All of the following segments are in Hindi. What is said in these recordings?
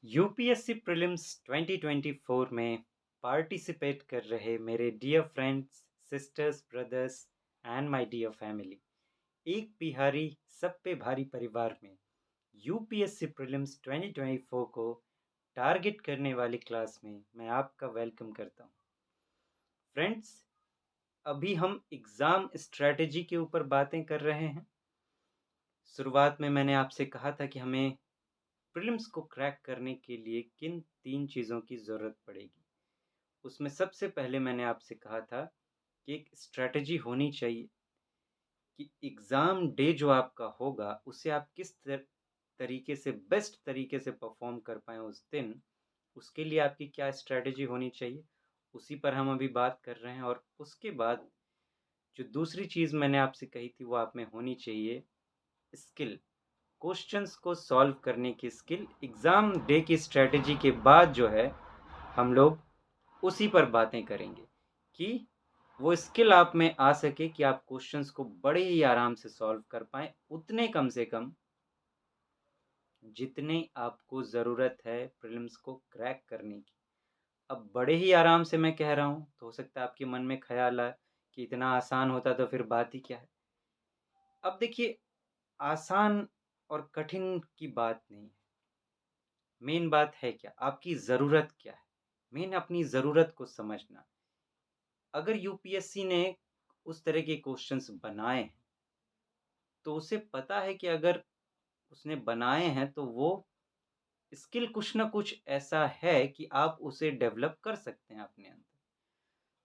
यूपीएससी प्रीलिम्स 2024 में पार्टिसिपेट कर रहे मेरे dear friends, sisters, brothers and my dear family, एक बिहारी सब पे भारी परिवार में यूपीएससी प्रीलिम्स 2024 को टारगेट करने वाली क्लास में मैं आपका वेलकम करता हूं। फ्रेंड्स, अभी हम एग्ज़ाम स्ट्रेटजी के ऊपर बातें कर रहे हैं। शुरुआत में मैंने आपसे कहा था कि हमें प्रीलिम्स को क्रैक करने के लिए किन 3 चीज़ों की ज़रूरत पड़ेगी। उसमें सबसे पहले मैंने आपसे कहा था कि एक स्ट्रैटेजी होनी चाहिए कि एग्ज़ाम डे जो आपका होगा, उसे आप किस तरीके से बेस्ट तरीके से परफ़ॉर्म कर पाएँ उस दिन, उसके लिए आपकी क्या स्ट्रैटेजी होनी चाहिए, उसी पर हम अभी बात कर रहे हैं। और उसके बाद जो दूसरी चीज़ मैंने आपसे कही थी, वो आप में होनी चाहिए स्किल, क्वेश्चंस को सॉल्व करने की स्किल। एग्ज़ाम डे की स्ट्रैटेजी के बाद जो है, हम लोग उसी पर बातें करेंगे कि वो स्किल आप में आ सके कि आप क्वेश्चंस को बड़े ही आराम से सॉल्व कर पाएँ, उतने कम से कम जितने आपको ज़रूरत है प्रीलिम्स को क्रैक करने की। अब बड़े ही आराम से मैं कह रहा हूँ, तो हो सकता है आपके मन में ख़्याल आए कि इतना आसान होता तो फिर बात ही क्या है। अब देखिए, आसान और कठिन की बात नहीं है, मेन बात है क्या? आपकी ज़रूरत क्या है? मेन अपनी ज़रूरत को समझना। अगर यूपीएससी ने उस तरह के क्वेश्चंस बनाए हैं, तो उसे पता है कि अगर उसने बनाए हैं तो वो स्किल कुछ ना कुछ ऐसा है कि आप उसे डेवलप कर सकते हैं अपने अंदर।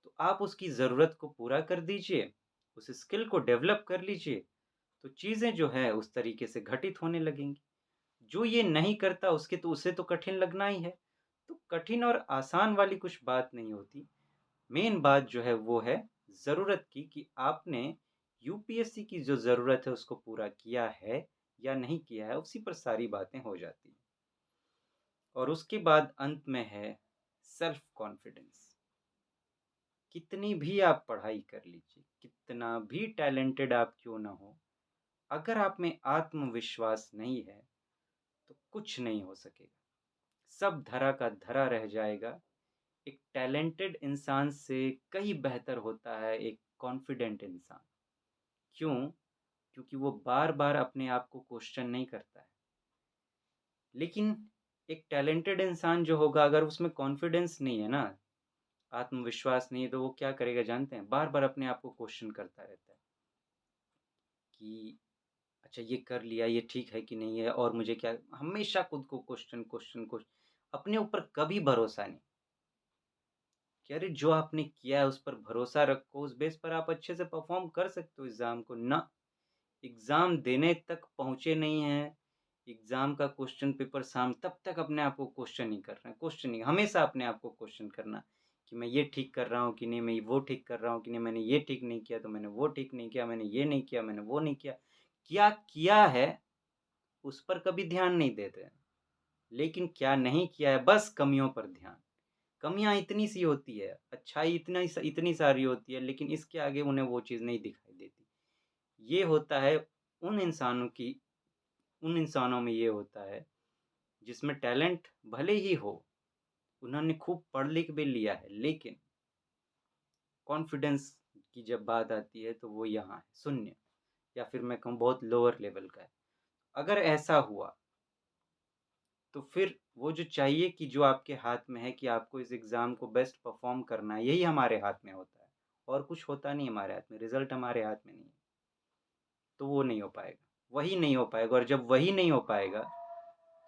तो आप उसकी ज़रूरत को पूरा कर दीजिए, उस स्किल को डेवलप कर लीजिए, तो चीज़ें जो है उस तरीके से घटित होने लगेंगी। जो ये नहीं करता उसके तो उसे तो कठिन लगना ही है। तो कठिन और आसान वाली कुछ बात नहीं होती। मेन बात जो है वो है ज़रूरत की, कि आपने यूपीएससी की जो ज़रूरत है उसको पूरा किया है या नहीं किया है, उसी पर सारी बातें हो जाती हैं। और उसके बाद अंत में है सेल्फ कॉन्फिडेंस। कितनी भी आप पढ़ाई कर लीजिए, कितना भी टैलेंटेड आप क्यों ना हो, अगर आप में आत्मविश्वास नहीं है, तो कुछ नहीं हो सकेगा। सब धरा का धरा रह जाएगा। एक टैलेंटेड इंसान से कहीं बेहतर होता है एक कॉन्फिडेंट इंसान। क्यों? क्योंकि वो बार-बार अपने आप को क्वेश्चन नहीं करता है। लेकिन एक टैलेंटेड इंसान जो होगा, अगर उसमें कॉन्फिडेंस नहीं है ना, आत्मविश्वास नहीं है, तो वो क्या करेगा जानते हैं? बार-बार अपने आप को क्वेश्चन करता रहता है कि अच्छा ये कर लिया, ये ठीक है कि नहीं है, और मुझे क्या, हमेशा खुद को क्वेश्चन, क्वेश्चन, क्वेश्चन, अपने ऊपर कभी भरोसा नहीं। कि अरे जो आपने किया है उस पर भरोसा रखो, उस बेस पर आप अच्छे से परफ़ॉर्म कर सकते हो एग्ज़ाम को। ना, एग्ज़ाम देने तक पहुँचे नहीं हैं, एग्ज़ाम का क्वेश्चन पेपर तब तक अपने आप को क्वेश्चन नहीं कर रहे हैं, क्वेश्चन नहीं, हमेशा अपने आप को क्वेश्चन करना कि मैं ये ठीक कर रहा हूँ कि नहीं, मैं वो ठीक कर रहा हूँ कि नहीं, मैंने ये ठीक नहीं किया तो मैंने वो ठीक नहीं किया, मैंने ये नहीं किया, मैंने वो नहीं किया। क्या किया है, उस पर कभी ध्यान नहीं देते हैं, लेकिन क्या नहीं किया है, बस कमियों पर ध्यान। कमियाँ इतनी-सी होती है, अच्छाई इतनी सारी होती है, लेकिन इसके आगे उन्हें वो चीज़ नहीं दिखाई देती। ये होता है उन इंसानों की उन इंसानों में ये होता है, जिसमें टैलेंट भले ही हो, उन्होंने खूब पढ़ लिख भी लिया है, लेकिन कॉन्फिडेंस की जब बात आती है, तो वो यहाँ है, शून्य, या फिर मैं कहूँ बहुत लोअर लेवल का है। अगर ऐसा हुआ, तो फिर वो जो चाहिए कि जो आपके हाथ में है कि आपको इस एग्ज़ाम को बेस्ट परफ़ॉर्म करना है, यही हमारे हाथ में होता है, और कुछ होता नहीं हमारे हाथ में, रिज़ल्ट हमारे हाथ में नहीं है, तो वो नहीं हो पाएगा, वही नहीं हो पाएगा। और जब वही नहीं हो पाएगा,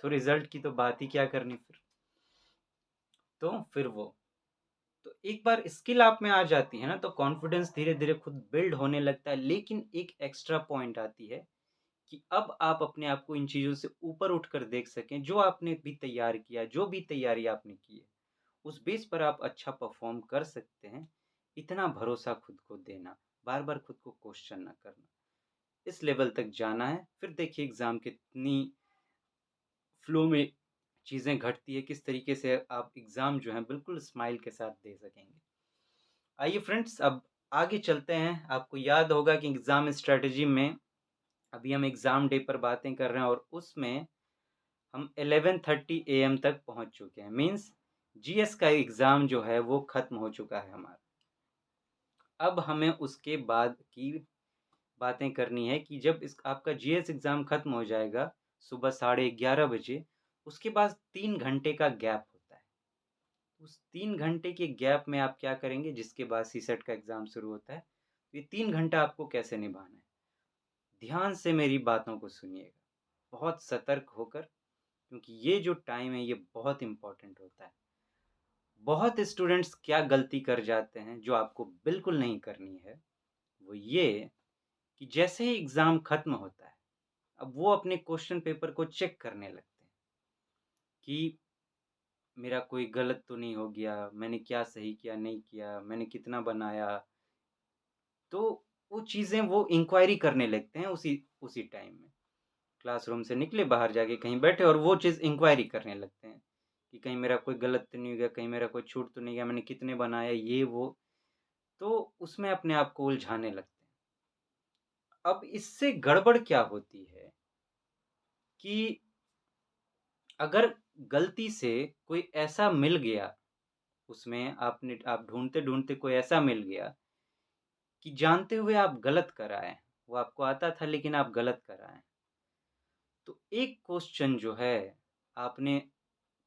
तो रिज़ल्ट की तो बात ही क्या करनी फिर। तो फिर वो, तो एक बार स्किल आप में आ जाती है ना, तो कॉन्फिडेंस धीरे-धीरे खुद बिल्ड होने लगता है। लेकिन एक एक्स्ट्रा पॉइंट आती है कि अब आप अपने आप को इन चीज़ों से ऊपर उठकर देख सकें, जो आपने भी तैयार किया, जो भी तैयारी आपने की है, उस बेस पर आप अच्छा परफ़ॉर्म कर सकते हैं। इतना भरोसा खुद को देना, बार-बार खुद को क्वेश्चन ना करना, इस लेवल तक जाना है। फिर देखिए एग्ज़ाम कितनी फ्लो में चीज़ें घटती है, किस तरीके से आप एग्ज़ाम जो है बिल्कुल स्माइल के साथ दे सकेंगे। आइए फ्रेंड्स, अब आगे चलते हैं। आपको याद होगा कि एग्ज़ाम स्ट्रैटेजी में अभी हम एग्ज़ाम डे पर बातें कर रहे हैं, और उसमें हम 11:30 AM तक पहुँच चुके हैं, मीन्स जीएस का एग्ज़ाम जो है वो ख़त्म हो चुका है हमारा। अब हमें उसके बाद की बातें करनी है कि जब इस आपका जीएस एग्ज़ाम ख़त्म हो जाएगा, सुबह 11:30 बजे, उसके बाद 3 घंटे का गैप होता है। उस 3 घंटे के गैप में आप क्या करेंगे, जिसके बाद सीसेट का एग्ज़ाम शुरू होता है। ये 3 घंटा आपको कैसे निभाना है? ध्यान से मेरी बातों को सुनिएगा, बहुत सतर्क होकर, क्योंकि ये जो टाइम है, ये बहुत इम्पोर्टेंट होता है। बहुत स्टूडेंट्स क्या गलती कर जाते हैं, जो आपको बिल्कुल नहीं करनी है, वो ये कि जैसे ही एग्ज़ाम खत्म होता है, अब वो अपने क्वेश्चन पेपर को चेक करने लगते हैं कि मेरा कोई गलत तो नहीं हो गया, मैंने क्या सही किया, नहीं किया, मैंने कितना बनाया। तो वो चीज़ें वो इंक्वायरी करने लगते हैं उसी उसी टाइम में। क्लासरूम से निकले, बाहर जाके कहीं बैठे और वो चीज़ इंक्वायरी करने लगते हैं कि कहीं मेरा कोई गलत तो नहीं हो गया, कहीं मेरा कोई छूट तो नहीं गया, मैंने कितने बनाया, ये वो। तो उसमें अपने आप को उलझाने लगते हैं। अब इससे गड़बड़ क्या होती है कि अगर गलती से कोई ऐसा मिल गया, उसमें आप ढूँढते-ढूँढते कोई ऐसा मिल गया कि जानते हुए आप गलत कर आए हैं, वो आपको आता था लेकिन आप गलत कर आए हैं। तो एक क्वेश्चन जो है, आपने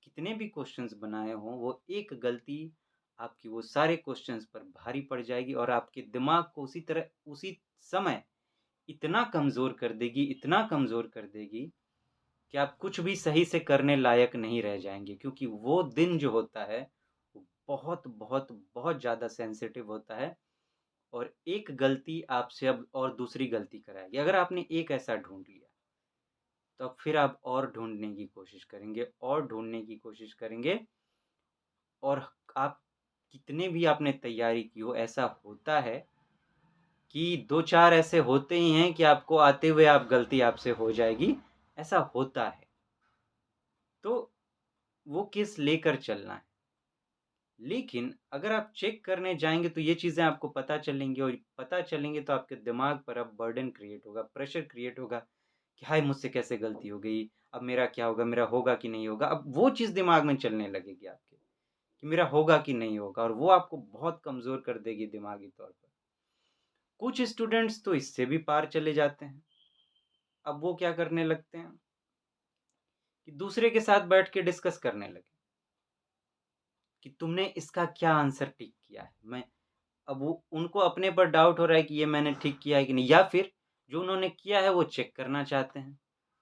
कितने भी क्वेश्चंस बनाए हों, वो एक गलती आपकी वो सारे क्वेश्चंस पर भारी पड़ जाएगी और आपके दिमाग को उसी समय इतना कमज़ोर कर देगी, इतना कमज़ोर कर देगी कि आप कुछ भी सही से करने लायक नहीं रह जाएँगे, क्योंकि वो दिन जो होता है, वो बहुत, बहुत, बहुत ज़्यादा सेंसिटिव होता है और एक गलती आपसे अब और दूसरी गलती कराएगी। अगर आपने एक ऐसा ढूँढ लिया, तो अब फिर आप और ढूँढने की कोशिश करेंगे और ढूँढने की कोशिश करेंगे और आप कितने भी आपने तैयारी की हो, ऐसा होता है कि 2-4 ऐसे होते ही हैं कि आपको आते हुए आप गलती आपसे हो जाएगी, ऐसा होता है। तो वो केस लेकर चलना है। लेकिन अगर आप चेक करने जाएँगे तो ये चीज़ें आपको पता चलेंगी और पता चलेंगी तो आपके दिमाग पर अब बर्डन क्रिएट होगा, प्रेशर क्रिएट होगा कि हाय! मुझसे कैसे गलती हो गई? अब मेरा क्या होगा? मेरा होगा कि नहीं होगा? अब वो चीज़ दिमाग में चलने लगेगी आपके कि मेरा होगा कि नहीं होगा और वो आपको बहुत कमज़ोर कर देगी दिमागी तौर पर। कुछ स्टूडेंट्स तो इससे भी पार चले जाते हैं। अब वो क्या करने लगते हैं कि दूसरे के साथ बैठ के डिस्कस करने लगे कि तुमने इसका क्या आंसर टिक किया है? अब वो उनको अपने पर डाउट हो रहा है कि ये मैंने ठीक किया है कि नहीं, या फिर जो उन्होंने किया है वो चेक करना चाहते हैं।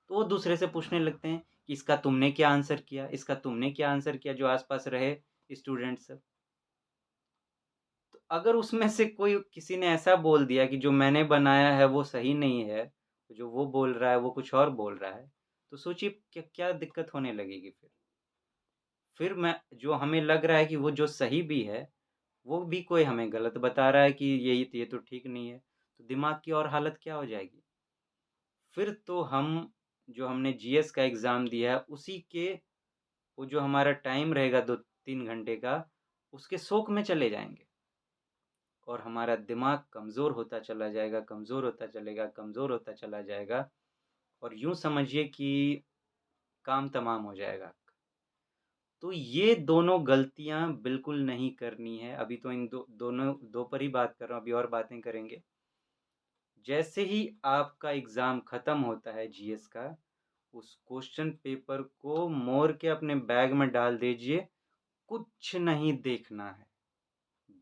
तो वो दूसरे से पूछने लगते हैं कि इसका तुमने क्या आंसर किया? इसका तुमने क्या आंसर किया? जो आस-पास रहे स्टूडेंट सब। तो अगर उसमें से कोई किसी ने ऐसा बोल दिया कि जो मैंने बनाया है वो सही नहीं है, जो वो बोल रहा है वो कुछ और बोल रहा है, तो सोचिए क्या क्या दिक्कत होने लगेगी फिर। फिर मैं जो हमें लग रहा है कि वो जो सही भी है, वो भी कोई हमें गलत बता रहा है कि ये तो ठीक नहीं है, तो दिमाग की और हालत क्या हो जाएगी? फिर तो हम जो हमने जीएस का एग्ज़ाम दिया है, उसी के वो जो हमारा टाइम रहेगा 2-3 घंटे का, उसके शोक में चले जाएँगे और हमारा दिमाग कमज़ोर होता चला जाएगा, कमज़ोर होता चलेगा, कमज़ोर होता चला जाएगा और यूँ समझिए कि काम तमाम हो जाएगा। तो ये दोनों गलतियाँ बिल्कुल नहीं करनी है। अभी तो इन दोनों 2 पर ही बात कर रहा हूँ, अभी और बातें करेंगे। जैसे ही आपका एग्ज़ाम खत्म होता है जीएस का, उस क्वेश्चन पेपर को मोड़ के अपने बैग में डाल दीजिए, कुछ नहीं देखना है।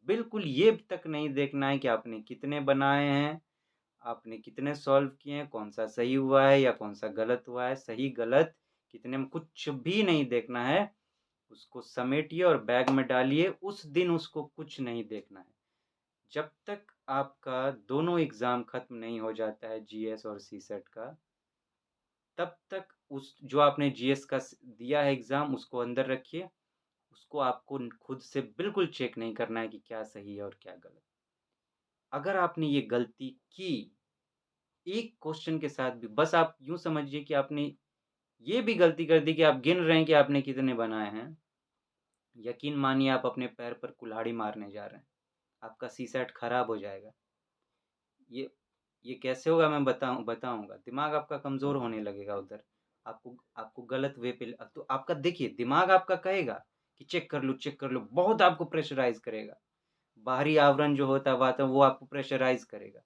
बिल्कुल ये तक नहीं देखना है कि आपने कितने बनाए हैं, आपने कितने सॉल्व किए हैं, कौन-सा सही हुआ है या कौन-सा गलत हुआ है, सही-गलत कितने में कुछ भी नहीं देखना है। उसको समेटिए और बैग में डालिए, उस दिन उसको कुछ नहीं देखना है। जब तक आपका दोनों एग्ज़ाम खत्म नहीं हो जाता है जीएस और सीसेट का, तब तक उस जो आपने जीएस का दिया है एग्ज़ाम उसको अंदर रखिए। उसको आपको खुद से बिल्कुल चेक नहीं करना है कि क्या सही है और क्या गलत। अगर आपने ये गलती की, एक क्वेश्चन के साथ भी, बस आप यूँ समझिए कि आपने ये भी गलती कर दी कि आप गिन रहे हैं कि आपने कितने बनाए हैं। यकीन मानिए आप अपने पैर पर कुल्हाड़ी मारने जा रहे हैं। आपका सीसैट खराब हो जाएगा। ये ये कैसे होगा मैं बताऊँगा। दिमाग आपका कमज़ोर होने लगेगा उधर। आपको आपको गलत वे पे तो आपका देखिए दिमाग आपका कहेगा कि चेक कर लो, बहुत आपको प्रेशराइज़ करेगा। बाहरी आवरण जो होता है वातावरण वो आपको प्रेशराइज़ करेगा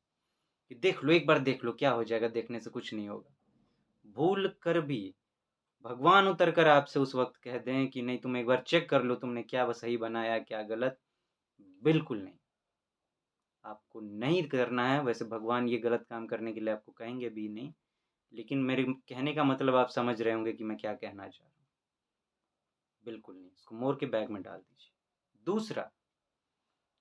कि देख लो, एक बार देख लो, क्या हो जाएगा, देखने से कुछ नहीं होगा। भूल कर भी भगवान उतर कर आपसे उस वक़्त कह दें कि नहीं तुम एक बार चेक कर लो तुमने क्या ब सही बनाया, क्या गलत, बिल्कुल नहीं। आपको नहीं करना है, वैसे भगवान ये गलत काम करने के लिए आपको कहेंगे भी नहीं, लेकिन मेरे कहने का मतलब आप समझ रहे होंगे कि मैं क्या कहना चाह रहा हूँ। बिल्कुल नहीं, इसको मोड़ के बैग में डाल दीजिए। दूसरा,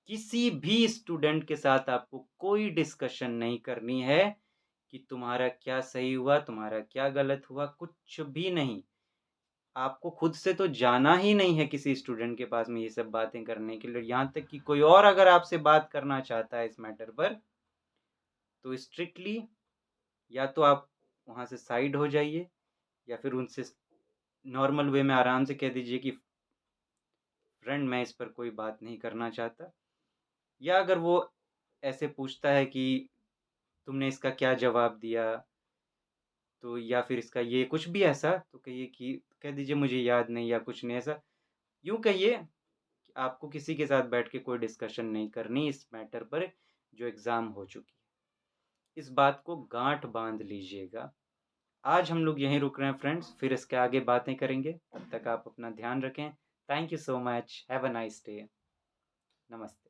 किसी भी स्टूडेंट के साथ आपको कोई डिस्कशन नहीं करनी है कि तुम्हारा क्या सही हुआ, तुम्हारा क्या गलत हुआ, कुछ भी नहीं। आपको खुद से तो जाना ही नहीं है किसी स्टूडेंट के पास में ये सब बातें करने के लिए। यहाँ तक कि कोई और अगर आपसे बात करना चाहता है इस मैटर पर, तो स्ट्रिक्टली या तो आप वहाँ से साइड हो जाइए या फिर उनसे नॉर्मल वे में आराम से कह दीजिए कि फ्रेंड मैं इस पर कोई बात नहीं करना चाहता। या अगर वो ऐसे पूछता है कि तुमने इसका क्या जवाब दिया, तो या फिर इसका ये कुछ भी ऐसा, तो कहिए कि कह दीजिए मुझे याद नहीं या कुछ नहीं ऐसा। यूँ कहिए कि आपको किसी के साथ बैठ के कोई डिस्कशन नहीं करनी इस मैटर पर जो एग्ज़ाम हो चुकी है। इस बात को गाँठ बाँध लीजिएगा। आज हम लोग यहीं रुक रहे हैं फ्रेंड्स, फिर इसके आगे बातें करेंगे। तब तक आप अपना ध्यान रखें। Thank you so much. Have a nice day. नमस्ते।